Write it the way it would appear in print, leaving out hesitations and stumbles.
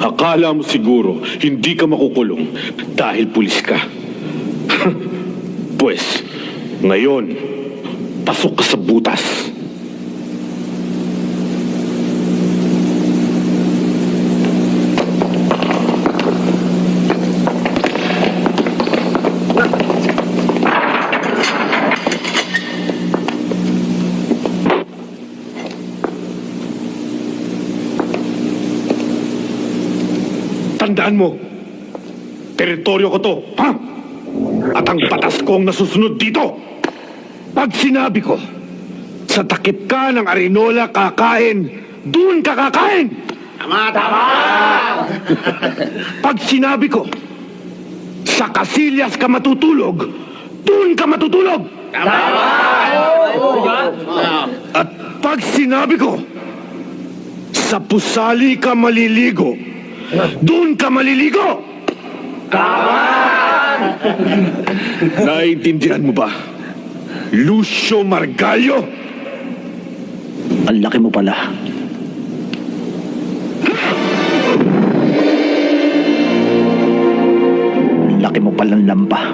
Akala mo siguro hindi ka makukulong dahil pulis ka. Pues, ngayon, pasok ka sa butas. Tandaan mo, teritoryo ko to, ha? At ang batas ko ang nasusunod dito. Pag sinabi ko, sa takip ka ng Arinola kakain, doon ka kakain! Tama, tama! Pag sinabi ko, sa Casillas ka matutulog, doon ka matutulog! Tama! At pag sinabi ko, sa Pusali ka maliligo, doon ka maliligo! Naiintindihan mo ba? Lucio Margallo? Ang laki mo pala. Ang laki mo palang lampa.